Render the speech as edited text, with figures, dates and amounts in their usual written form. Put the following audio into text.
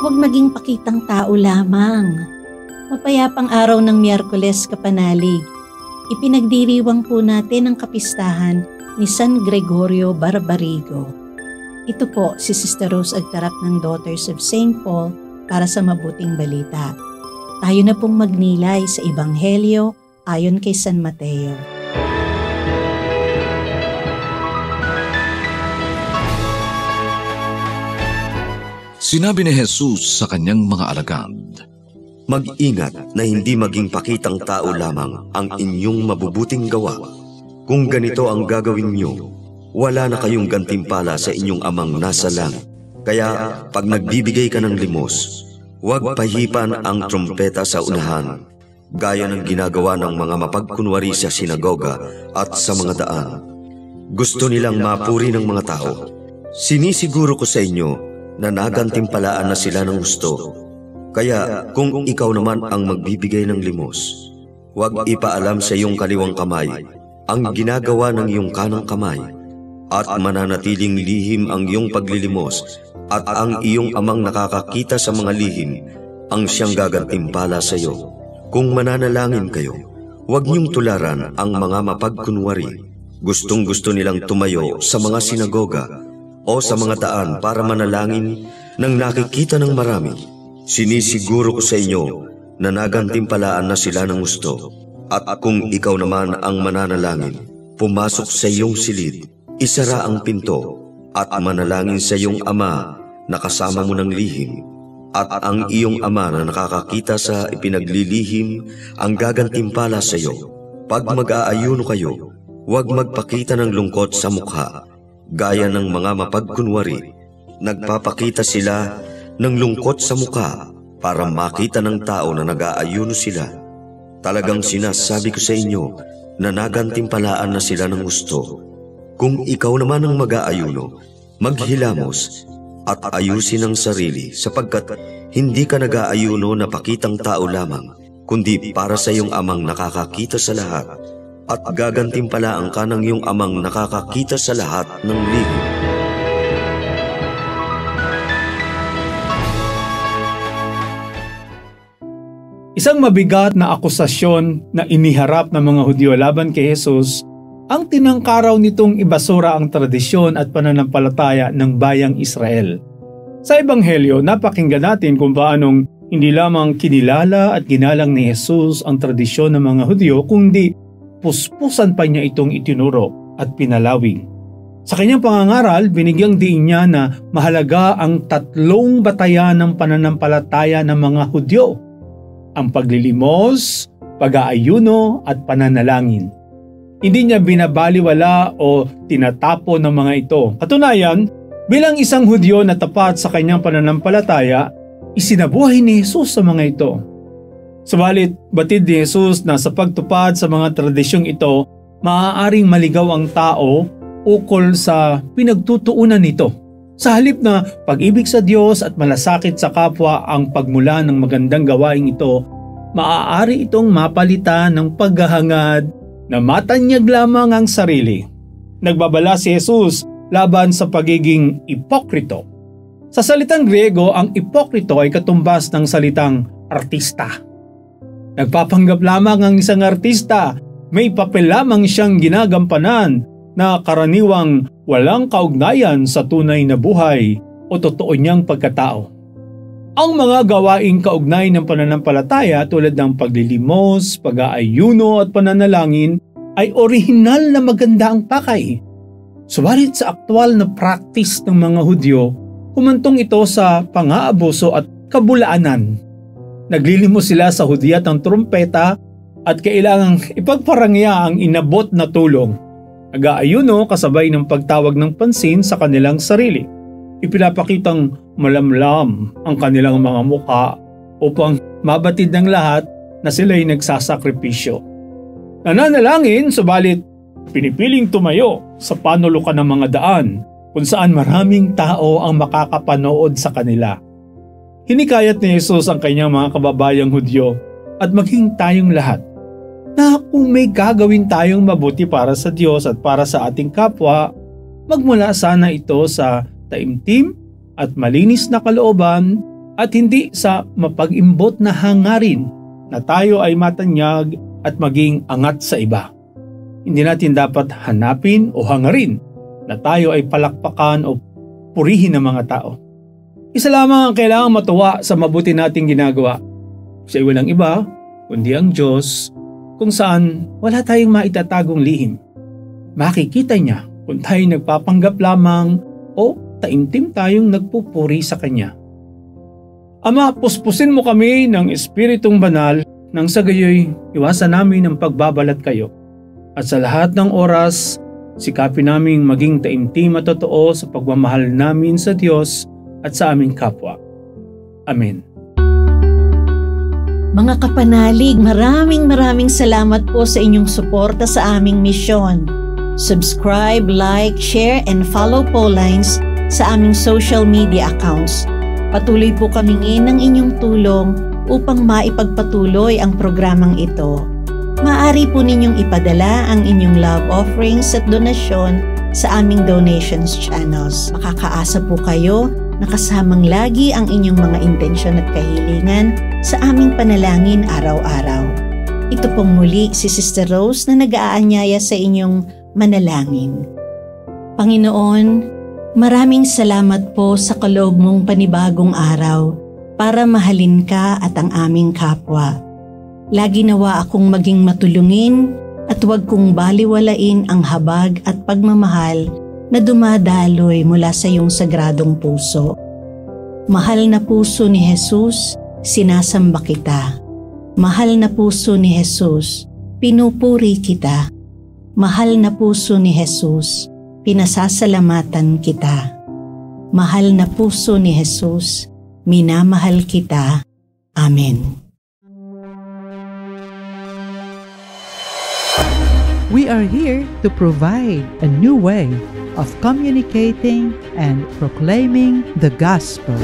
Huwag maging pakitang tao lamang. Mapayapang araw ng Miyerkules, kapanalig. Ipinagdiriwang po natin ang kapistahan ni San Gregorio Barbarigo. Ito po si Sister Rose Agtarap ng Daughters of St. Paul para sa mabuting balita. Tayo na pong magnilay sa Ebanghelyo ayon kay San Mateo. Sinabi ni Jesus sa kanyang mga alagad, "Mag-ingat na hindi maging pakitang tao lamang ang inyong mabubuting gawa. Kung ganito ang gagawin niyo, wala na kayong gantimpala sa inyong amang nasa langit. Kaya pag nagbibigay ka ng limos, huwag pahipan ang trompeta sa unahan, gaya ng ginagawa ng mga mapagkunwari sa sinagoga at sa mga daan. Gusto nilang mapuri ng mga tao. Sinisiguro ko sa inyo na nagantimpalaan na sila ng gusto. Kaya kung ikaw naman ang magbibigay ng limos, huwag ipaalam sa iyong kaliwang kamay ang ginagawa ng iyong kanang kamay, at mananatiling lihim ang iyong paglilimos, at ang iyong amang nakakakita sa mga lihim ang siyang gagantimpala sa iyo. Kung mananalangin kayo, huwag niyong tularan ang mga mapagkunwari. Gustong-gusto nilang tumayo sa mga sinagoga o sa mga daan para manalangin nang nakikita ng marami. Sinisiguro ko sa inyo na nagantimpalaan na sila ng gusto. At kung ikaw naman ang mananalangin, pumasok sa iyong silid, isara ang pinto, at manalangin sa iyong ama na kasama mo ng lihim. At ang iyong ama na nakakakita sa ipinaglilihim ang gagantimpala sa iyo. Pag mag-aayuno kayo, huwag magpakita ng lungkot sa mukha, gaya ng mga mapagkunwari. Nagpapakita sila ng lungkot sa mukha para makita ng tao na nag-aayuno sila. Talagang sinasabi ko sa inyo na nagantimpalaan na sila ng gusto. Kung ikaw naman ang mag-aayuno, maghilamos at ayusin ang sarili, sapagkat hindi ka nag-aayuno na pakitang tao lamang, kundi para sa iyong amang nakakakita sa lahat, at gagantimpalaan ka ng iyong amang nakakakita sa lahat ng lihim." Isang mabigat na akusasyon na iniharap ng mga Hudyo laban kay Jesus ang tinangkaraw nitong ibasura ang tradisyon at pananampalataya ng bayang Israel. Sa Ebanghelyo, napakinggan natin kung paanong hindi lamang kinilala at ginalang ni Jesus ang tradisyon ng mga Hudyo, kundi puspusan pa niya itong itinuro at pinalawig. Sa kanyang pangangaral, binigyang diin niya na mahalaga ang tatlong batayan ng pananampalataya ng mga Hudyo: ang paglilimos, pag-aayuno at pananalangin. Hindi niya binabaliwala o tinatapo ng mga ito. Katunayan, bilang isang Hudyo na tapat sa kanyang pananampalataya, isinabuhay ni Jesus sa mga ito. Subalit, batid ni Jesus na sa pagtupad sa mga tradisyong ito, maaaring maligaw ang tao ukol sa pinagtutuunan nito. Sa halip na pag-ibig sa Diyos at malasakit sa kapwa ang pagmula ng magandang gawaing ito, maaari itong mapalitan ng paghahangad na matanyag lamang ang sarili. Nagbabala si Jesus laban sa pagiging ipokrito. Sa salitang Griego, ang ipokrito ay katumbas ng salitang artista. Nagpapanggap lamang ang isang artista, may papel lamang siyang ginagampanan na karaniwang walang kaugnayan sa tunay na buhay o totoo niyang pagkatao. Ang mga gawaing kaugnay ng pananampalataya tulad ng paglilimos, pag-aayuno at pananalangin ay orihinal na maganda ang pakay. Subalit sa aktwal na practice ng mga Hudyo, humantong ito sa pang-aabuso at kabulaanan. Naglilimos sila sa hudyat ng trumpeta at kailangang ipagparangya ang inabot na tulong. Nag-aayuno kasabay ng pagtawag ng pansin sa kanilang sarili. Ipinapakitang malamlam ang kanilang mga mukha upang mabatid ng lahat na sila'y nagsasakripisyo. Nananalangin, subalit pinipiling tumayo sa panulukan ng mga daan kung saan maraming tao ang makakapanood sa kanila. Hinikayat ni Jesus ang kanyang mga kababayang Hudyo at maging tayong lahat na kung may gagawin tayong mabuti para sa Diyos at para sa ating kapwa, magmula sana ito sa taimtim at malinis na kalooban at hindi sa mapag-imbot na hangarin na tayo ay matanyag at maging angat sa iba. Hindi natin dapat hanapin o hangarin na tayo ay palakpakan o purihin ng mga tao. Isa lamang ang kailangang matuwa sa mabuti nating ginagawa. Siya ay walang iba, kundi ang Diyos, kung saan wala tayong maitatagong lihim. Makikita niya kung tayo nagpapanggap lamang o taimtim tayong nagpupuri sa Kanya. Ama, puspusin mo kami ng Espiritong Banal nang sa gayoy iwasan namin ang pagbabalat kayo. At sa lahat ng oras, sikapin naming maging taimtim at totoo sa pagmamahal namin sa Diyos at sa aming kapwa. Amen. Mga kapanalig, maraming salamat po sa inyong suporta sa aming misyon. Subscribe, like, share, and follow po lines sa aming social media accounts. Patuloy po kaming ng inyong tulong upang maipagpatuloy ang programang ito. Maaari po ninyong ipadala ang inyong love offerings at donasyon sa aming donations channels. Makakaasa po kayo na kasamang lagi ang inyong mga intensyon at kahilingan sa aming panalangin araw-araw. Ito pong muli si Sister Rose na nag-aanyaya sa inyong manalangin. Panginoon, maraming salamat po sa kaloob mong panibagong araw para mahalin ka at ang aming kapwa. Lagi nawa akong maging matulungin at huwag kong baliwalain ang habag at pagmamahal na dumadaloy mula sa iyong sagradong puso. Mahal na puso ni Jesus, sinasamba kita. Mahal na puso ni Jesus, pinupuri kita. Mahal na puso ni Jesus, pinasasalamatan kita. Mahal na puso ni Jesus, minamahal kita. Amen. We are here to provide a new way of communicating and proclaiming the gospel.